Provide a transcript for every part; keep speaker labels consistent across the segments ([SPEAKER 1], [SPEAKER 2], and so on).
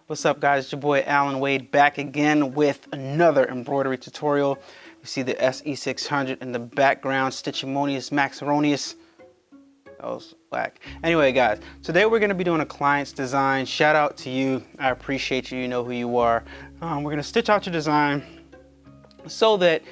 [SPEAKER 1] What's up, guys? It's your boy Allan Wade back again with another embroidery tutorial. You see the SE600 in the background, Stitchimonious Maxaronious. That was whack. Anyway, guys, today we're going to be doing a client's design. Shout out to you. I appreciate you. You know who you are. We're going to stitch out your design so that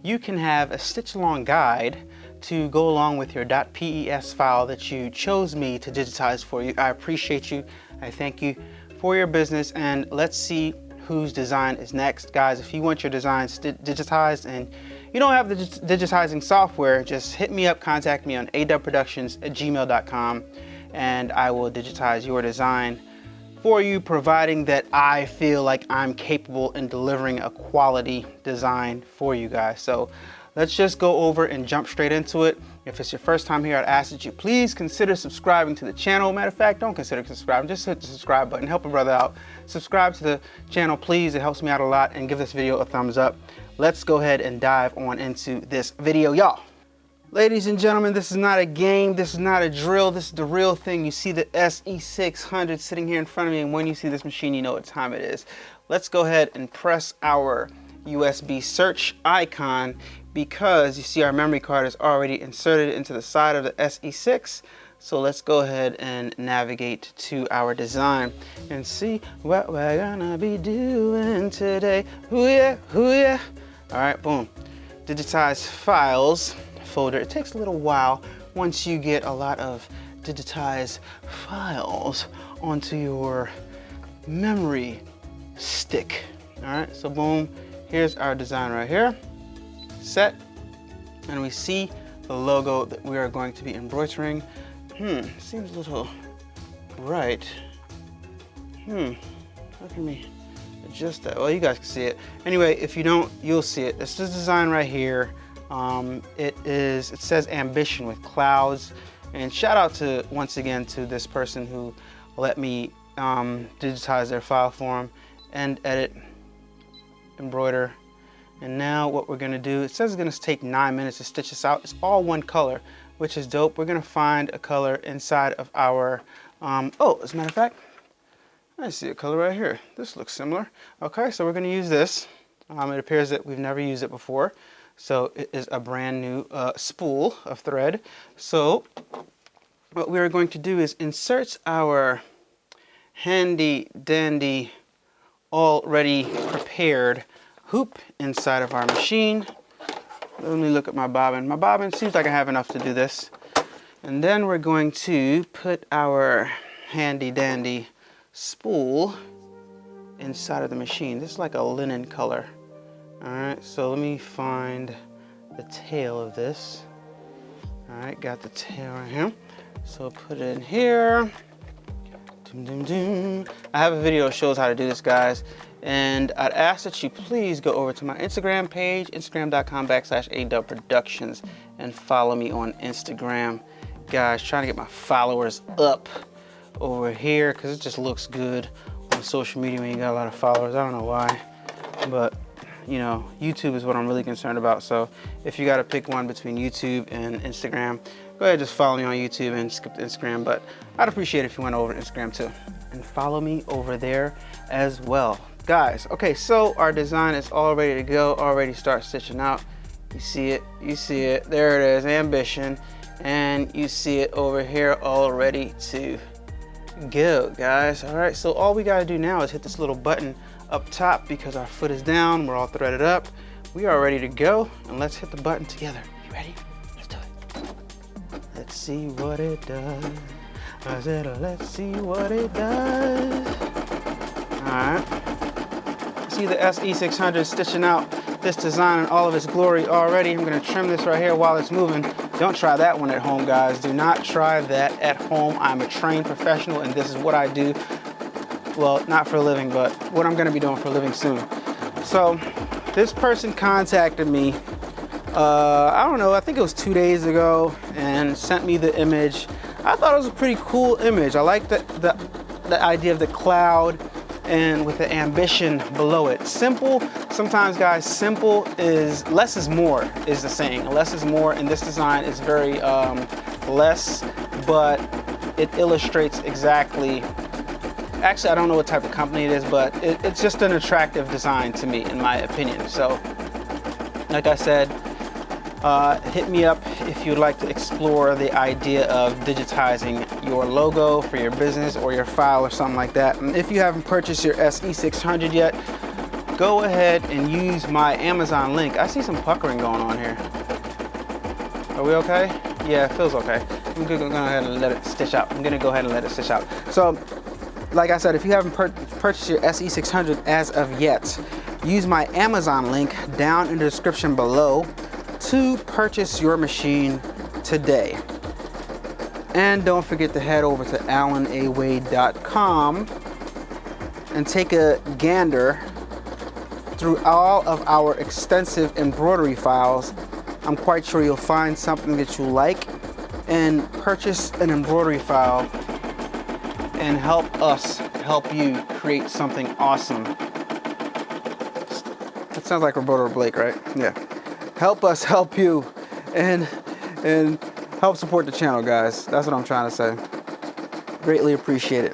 [SPEAKER 1] you can have a stitch along guide to go along with your .pes file that you chose me to digitize for you. I appreciate you. I thank you for your business, and let's see whose design is next. Guys, if you want your designs digitized and you don't have the digitizing software, just hit me up, contact me on adubbproductions@gmail.com, and I will digitize your design for you, providing that I feel like I'm capable in delivering a quality design for you guys. So let's just go over and jump straight into it. If it's your first time here, I'd ask that you please consider subscribing to the channel. Matter of fact, don't consider subscribing, just hit the subscribe button, help a brother out. Subscribe to the channel, please, it helps me out a lot, and give this video a thumbs up. Let's go ahead and dive on into this video, y'all. Ladies and gentlemen, this is not a game, this is not a drill, this is the real thing. You see the SE600 sitting here in front of me, and when you see this machine, you know what time it is. Let's go ahead and press our USB search icon, because you see our memory card is already inserted into the side of the SE6. So let's go ahead and navigate to our design and see what we're gonna be doing today. Ooh yeah, ooh yeah. All right, boom. Digitize files folder. It takes a little while once you get a lot of digitized files onto your memory stick. All right, so boom, here's our design right here. Set, and we see the logo that we are going to be embroidering. Seems a little bright. How can we adjust that? Well, you guys can see it. Anyway, if you don't, you'll see it. This is the design right here. It says ambition with clouds, and shout out to, once again, to this person who let me digitize their file form and edit, embroider. And now what we're gonna do, it says it's gonna take 9 minutes to stitch this out. It's all one color, which is dope. We're gonna find a color inside of our, oh, as a matter of fact, I see a color right here. This looks similar. Okay, so we're gonna use this. It appears that we've never used it before. So it is a brand new spool of thread. So what we are going to do is insert our handy dandy, already prepared hoop inside of our machine. Let me look at my bobbin. My bobbin seems like I have enough to do this. And then we're going to put our handy dandy spool inside of the machine. This is like a linen color. All right, so let me find the tail of this. All right, got the tail right here. So put it in here. Doom, doom, doom. I have a video that shows how to do this, guys. And I'd ask that you please go over to my Instagram page, instagram.com/adubbproductions, and follow me on Instagram. Guys, trying to get my followers up over here because it just looks good on social media when you got a lot of followers. I don't know why, but you know, YouTube is what I'm really concerned about. So if you got to pick one between YouTube and Instagram, go ahead, just follow me on YouTube and skip the Instagram. But I'd appreciate it if you went over to Instagram too and follow me over there as well. Guys, okay, so our design is all ready to go, already start stitching out. You see it, there it is, ambition. And you see it over here, all ready to go, guys. All right, so all we gotta do now is hit this little button up top because our foot is down, we're all threaded up. We are ready to go, and let's hit the button together. You ready? Let's do it. Let's see what it does. I said, let's see what it does. All right. See the SE600 stitching out this design in all of its glory already. I'm gonna trim this right here while it's moving. Don't try that one at home, guys. Do not try that at home. I'm a trained professional, and this is what I do. Well, not for a living, but what I'm gonna be doing for a living soon. So this person contacted me, I don't know, I think it was 2 days ago, and sent me the image. I thought it was a pretty cool image. I like the idea of the cloud and with the ambition below it. Simple, sometimes guys, simple is, less is more is the saying. Less is more, and this design is very less, but it illustrates exactly Actually, I don't know what type of company it is, but it's just an attractive design to me, in my opinion. So, like I said, hit me up if you'd like to explore the idea of digitizing your logo for your business or your file or something like that. And if you haven't purchased your SE600 yet, go ahead and use my Amazon link. I see some puckering going on here. Are we okay? Yeah, it feels okay. I'm gonna go ahead and let it stitch out. So, like I said, if you haven't purchased your SE600 as of yet, use my Amazon link down in the description below to purchase your machine today. And don't forget to head over to allanawade.com and take a gander through all of our extensive embroidery files. I'm quite sure you'll find something that you like and purchase an embroidery file and help us help you create something awesome. That sounds like Roberto Blake, right? Yeah. Help us help you and help support the channel, guys. That's what I'm trying to say. Greatly appreciate it.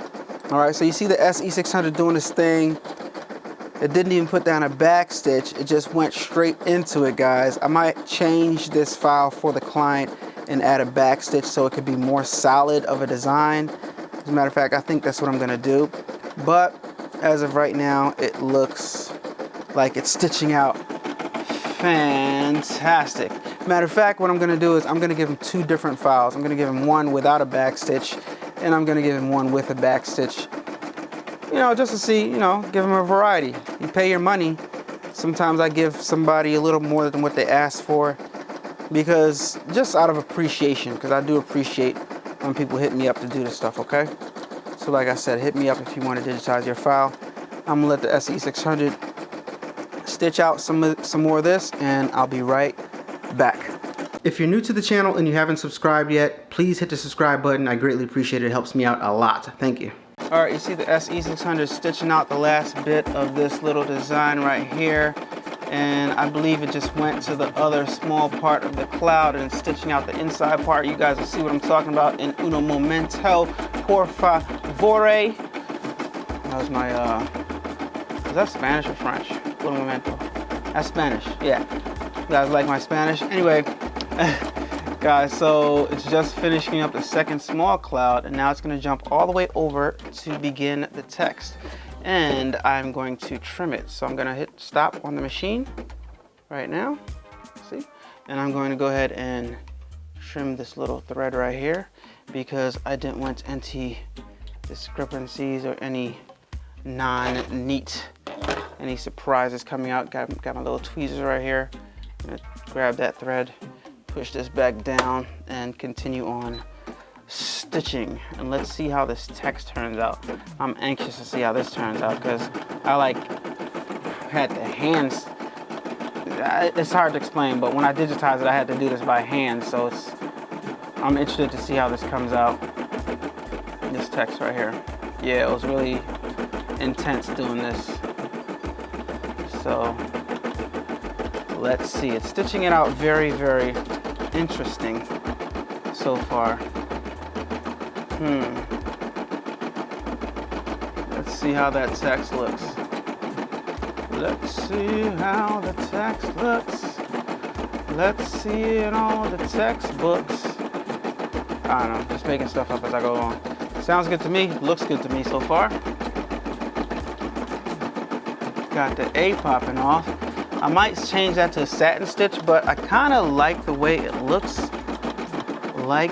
[SPEAKER 1] All right, so you see the SE600 doing this thing. It didn't even put down a back stitch. It just went straight into it, guys. I might change this file for the client and add a back stitch so it could be more solid of a design. As a matter of fact, I think that's what I'm gonna do. But as of right now, it looks like it's stitching out fantastic. Matter of fact, what I'm gonna do is I'm gonna give him two different files. I'm gonna give him one without a back stitch, and I'm gonna give him one with a back stitch. You know, just to see, you know, give them a variety. You pay your money. Sometimes I give somebody a little more than what they asked for, because just out of appreciation, because I do appreciate when people hit me up to do this stuff, okay? So like I said, hit me up if you want to digitize your file. I'm gonna let the SE600 stitch out some more of this, and I'll be right back. If you're new to the channel and you haven't subscribed yet, please hit the subscribe button. I greatly appreciate it. It helps me out a lot. Thank you. All right, you see the SE600 stitching out the last bit of this little design right here, and I believe it just went to the other small part of the cloud and stitching out the inside part. You guys will see what I'm talking about in uno momento, por favore. That was my, is that Spanish or French? Uno momento. That's Spanish, yeah. You guys like my Spanish? Anyway, guys, so it's just finishing up the second small cloud, and now it's going to jump all the way over to begin the text, and I'm going to trim it. So I'm going to hit stop on the machine right now, see, and I'm going to go ahead and trim this little thread right here, because I didn't want any discrepancies or any non-neat, any surprises coming out. Got my little tweezers right here. I'm going to grab that thread, push this back down, and continue on stitching. And let's see how this text turns out. I'm anxious to see how this turns out, because I had the hands. It's hard to explain, but when I digitized it, I had to do this by hand. So I'm interested to see how this comes out. This text right here. Yeah, it was really intense doing this. So let's see. It's stitching it out very, very interesting so far. Let's see how that text looks. Let's see how the text looks. Let's see it in all the textbooks. I don't know, just making stuff up as I go along. Sounds good to me, looks good to me so far. Got the A popping off. I might change that to a satin stitch, but I kind of like the way it looks. I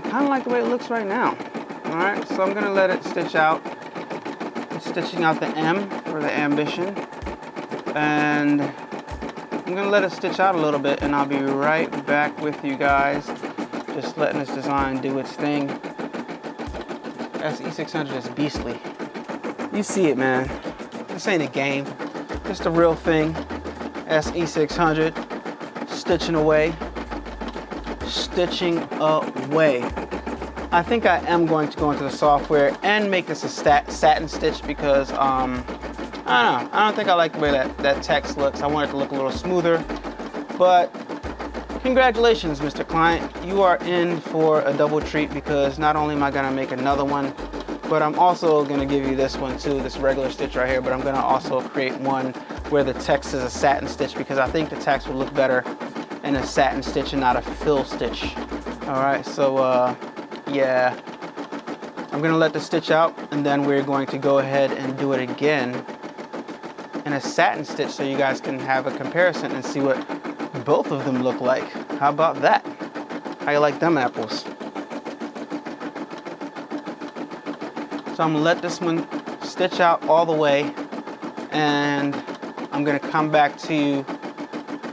[SPEAKER 1] kind of like the way it looks right now. All right, so I'm gonna let it stitch out. I'm stitching out the M for the ambition, and I'm gonna let it stitch out a little bit, and I'll be right back with you guys. Just letting this design do its thing. SE600 is beastly. You see it, man. This ain't a game. Just a real thing. SE600, stitching away. Stitching away. I think I am going to go into the software and make this a satin stitch, because I don't know. I don't think I like the way that text looks. I want it to look a little smoother. But congratulations, Mr. Client. You are in for a double treat, because not only am I gonna make another one But I'm also gonna give you this one too, this regular stitch right here, but I'm gonna also create one where the text is a satin stitch because I think the text will look better in a satin stitch and not a fill stitch. All right, so yeah. I'm gonna let the stitch out and then we're going to go ahead and do it again in a satin stitch so you guys can have a comparison and see what both of them look like. How about that? How you like them apples? So I'm gonna let this one stitch out all the way and I'm gonna come back to you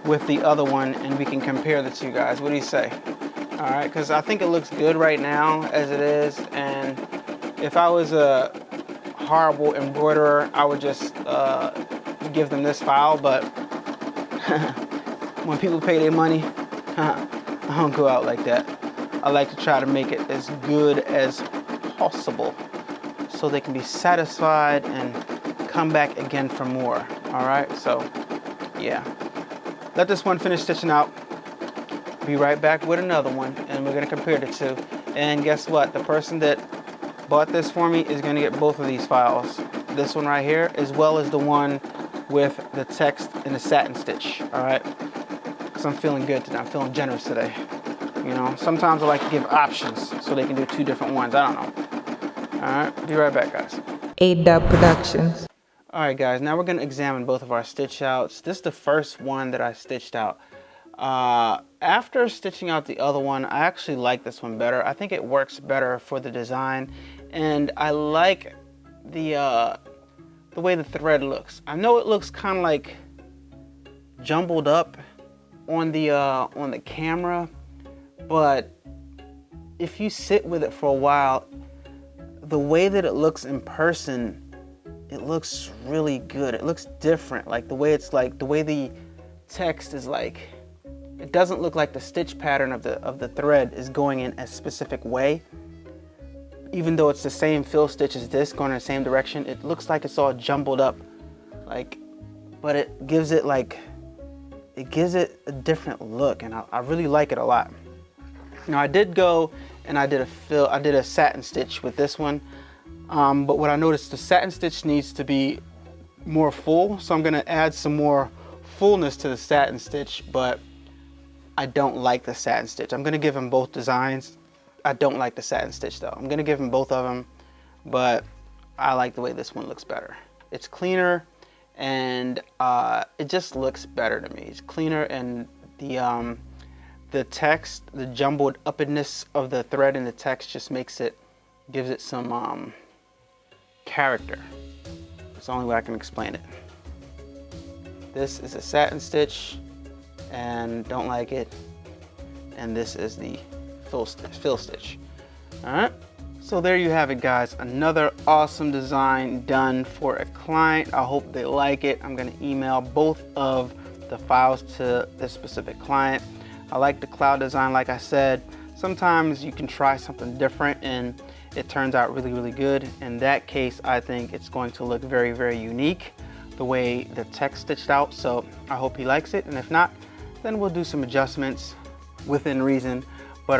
[SPEAKER 1] with the other one and we can compare the two, guys. What do you say? All right, because I think it looks good right now as it is, and if I was a horrible embroiderer, I would just give them this file, but when people pay their money, I don't go out like that. I like to try to make it as good as possible so they can be satisfied and come back again for more. All right, so yeah. Let this one finish stitching out. Be right back with another one and we're gonna compare the two. And guess what? The person that bought this for me is gonna get both of these files. This one right here, as well as the one with the text in the satin stitch, all right? Because I'm feeling good today, I'm feeling generous today. You know, sometimes I like to give options so they can do two different ones, I don't know. All right, be right back, guys.
[SPEAKER 2] A-Dubb Productions.
[SPEAKER 1] All right, guys, now we're gonna examine both of our stitch outs. This is the first one that I stitched out. After stitching out the other one, I actually like this one better. I think it works better for the design, and I like the way the thread looks. I know it looks kind of like jumbled up on the camera, but if you sit with it for a while, the way that it looks in person, it looks really good. It looks different, like the way it's like, the way the text is like, it doesn't look like the stitch pattern of the thread is going in a specific way. Even though it's the same fill stitch as this, going in the same direction, it looks like it's all jumbled up, like, but it gives it a different look, and I really like it a lot. Now I did go and I did a satin stitch with this one, but what I noticed, the satin stitch needs to be more full, so I'm gonna add some more fullness to the satin stitch, but I don't like the satin stitch. I'm gonna give them both designs. I don't like the satin stitch though. I'm gonna give them both of them, but I like the way this one looks better. It's cleaner and it just looks better to me. It's cleaner, and the text, the jumbled uppedness of the thread in the text just gives it some character. It's the only way I can explain it. This is a satin stitch and don't like it, and this is the fill stitch. All right, so there you have it, guys. Another awesome design done for a client. I hope they like it. I'm gonna email both of the files to this specific client. I like the cloud design, like I said. Sometimes you can try something different and it turns out really, really good. In that case, I think it's going to look very, very unique the way the text stitched out. So I hope he likes it, and if not, then we'll do some adjustments within reason. But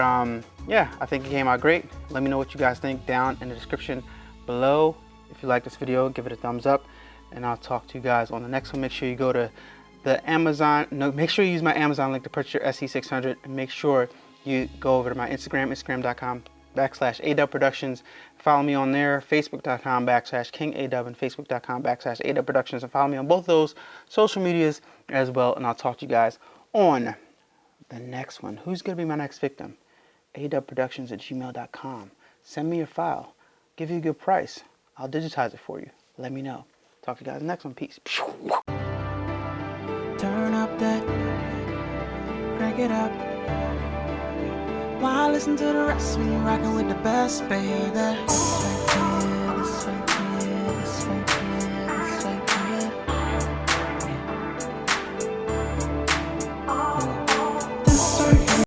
[SPEAKER 1] yeah, I think it came out great. Let me know what you guys think down in the description below. If you like this video, give it a thumbs up, and I'll talk to you guys on the next one. Make sure you go to the Amazon, make sure you use my Amazon link to purchase your SE600, and make sure you go over to my Instagram, instagram.com/adubbproductions. Follow me on there, facebook.com/kingadubb and facebook.com/adubbproductions, and follow me on both those social medias as well, and I'll talk to you guys on the next one. Who's gonna be my next victim? adubbproductions@gmail.com. Send me your file, give you a good price. I'll digitize it for you. Let me know. Talk to you guys in the next one. Peace.
[SPEAKER 3] Turn up that, crank it up. Why listen to the rest when you're rocking with the best, baby?